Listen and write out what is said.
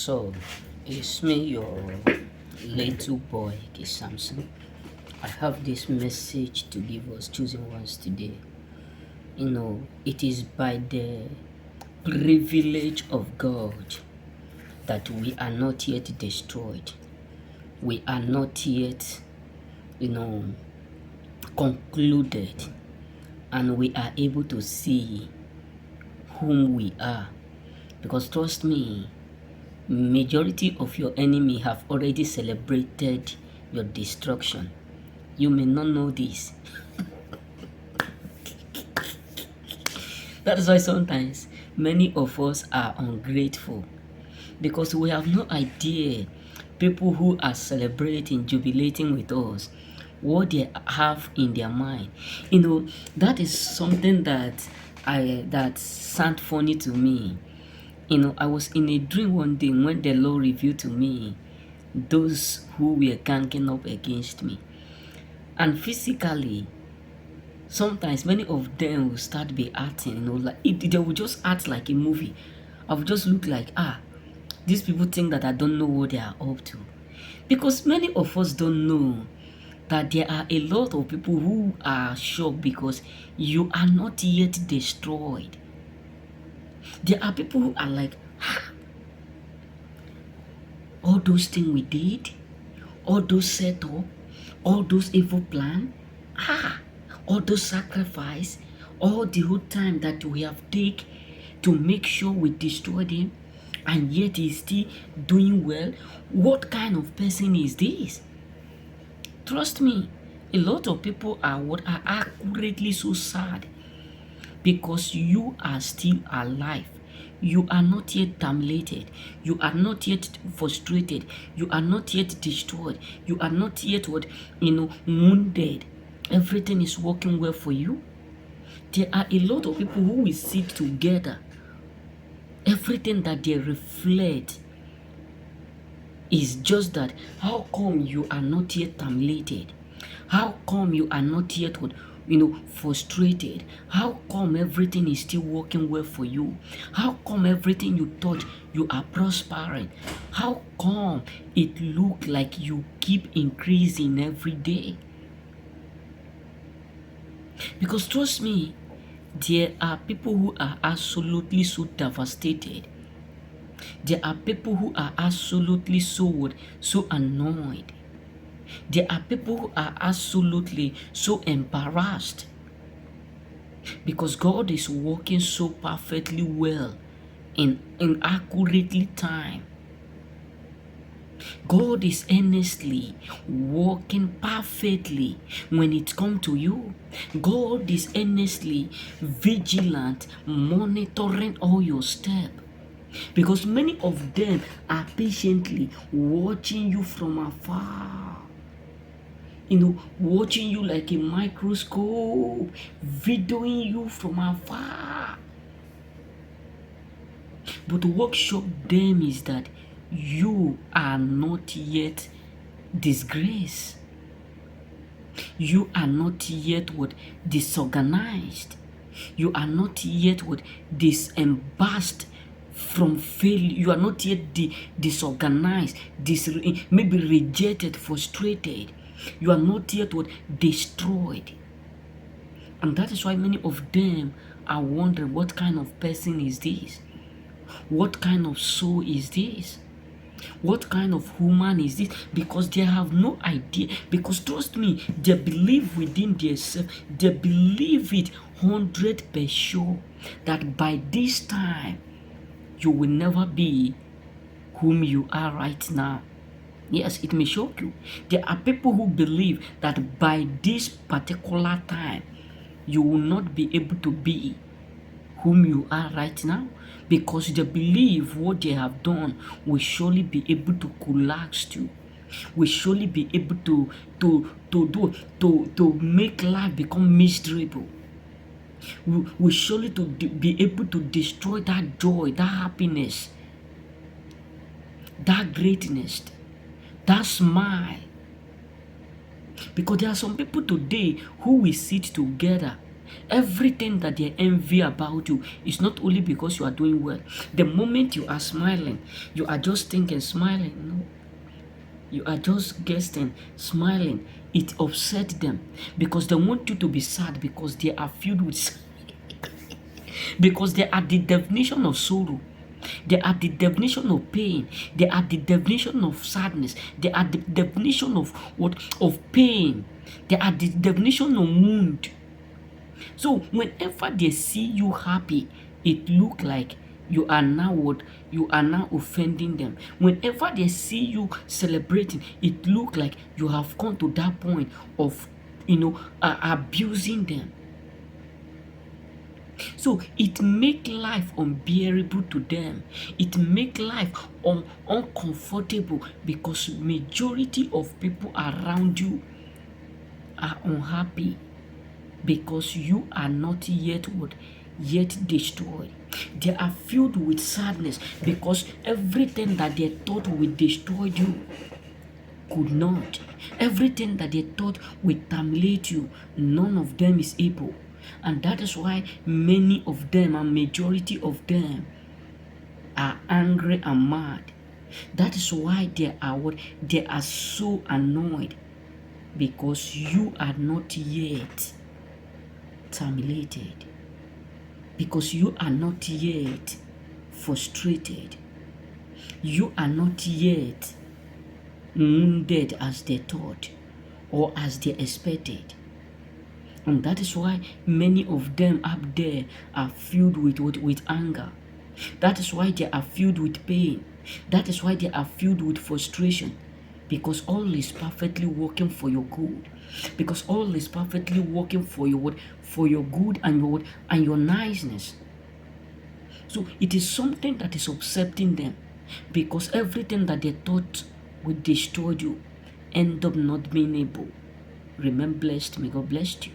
So, it's me, your little boy, K. Samson. I have this message to give us choosing ones today. It is by the privilege of God that we are not yet destroyed. We are not yet, you know, concluded, and we are able to see whom we are. Because trust me, majority of your enemy have already celebrated your destruction. You may not know this. That is why sometimes many of us are ungrateful, because we have no idea people who are celebrating, jubilating with us, what they have in their mind. That is something that sound funny to me. I was in a dream one day when the Lord revealed to me those who were ganging up against me. And physically, sometimes many of them will start be acting, they will just act like a movie. I will just look like, these people think that I don't know what they are up to. Because many of us don't know that there are a lot of people who are shocked because you are not yet destroyed. There are people who are like, all those things we did, all those setup, all those evil plan, all those sacrifice, all the whole time that we have taken to make sure we destroy them, and yet he's still doing well. What kind of person is this? Trust me, a lot of people are accurately so sad because you are still alive. You are not yet terminated. You are not yet frustrated. You are not yet destroyed. You are not yet wounded. Everything is working well for you. There are a lot of people who will sit together. Everything that they reflect is just that, how come you are not yet terminated? How come you are not yet frustrated? How come everything is still working well for you? How come everything you thought you are prospering? How come it look like you keep increasing every day? Because trust me, there are people who are absolutely so devastated. There are people who are absolutely so annoyed. There are people who are absolutely so embarrassed because God is working so perfectly well in accurately time. God is earnestly working perfectly when it comes to you. God is earnestly vigilant, monitoring all your steps. Because many of them are patiently watching you from afar. Watching you like a microscope, videoing you from afar. But what shocked them is that you are not yet disgraced. You are not yet disorganized. You are not yet disembarrassed from failure. You are not yet disorganized, maybe rejected, frustrated. You are not yet destroyed. And that is why many of them are wondering, what kind of person is this? What kind of soul is this? What kind of woman is this? Because they have no idea. Because trust me, they believe within themselves, they believe it 100% sure that by this time you will never be whom you are right now. Yes, it may shock you. There are people who believe that by this particular time you will not be able to be whom you are right now, because they believe what they have done will surely be able to collapse you, will surely be able to make life become miserable, will surely be able to destroy that joy, that happiness, that greatness, that smile. Because there are some people today who will sit together Everything that they envy about you is not only because you are doing well. The moment you are smiling, you are just thinking, smiling. No, you are just guessing, smiling. It upsets them because they want you to be sad because they are filled with because they are the definition of sorrow. They are the definition of pain. They are the definition of sadness. They are the definition of what? Of pain. They are the definition of wound. So whenever they see you happy, it look like you are now what? You are now offending them. Whenever they see you celebrating, it look like you have come to that point of, abusing them. So it make life unbearable to them. It make life uncomfortable because majority of people around you are unhappy because you are not yet what? Yet destroyed. They are filled with sadness because everything that they thought would destroy you could not. Everything that they thought would terminate you, none of them is able. And that is why many of them, and majority of them, are angry and mad. That is why they are what? They are so annoyed because you are not yet terminated. Because you are not yet frustrated. You are not yet wounded as they thought or as they expected. And that is why many of them up there are filled with anger. That is why they are filled with pain. That is why they are filled with frustration. Because all is perfectly working for your good. Because all is perfectly working for your good and your niceness. So it is something that is upsetting them. Because everything that they thought would destroy you end up not being able. Remain blessed. May God bless you.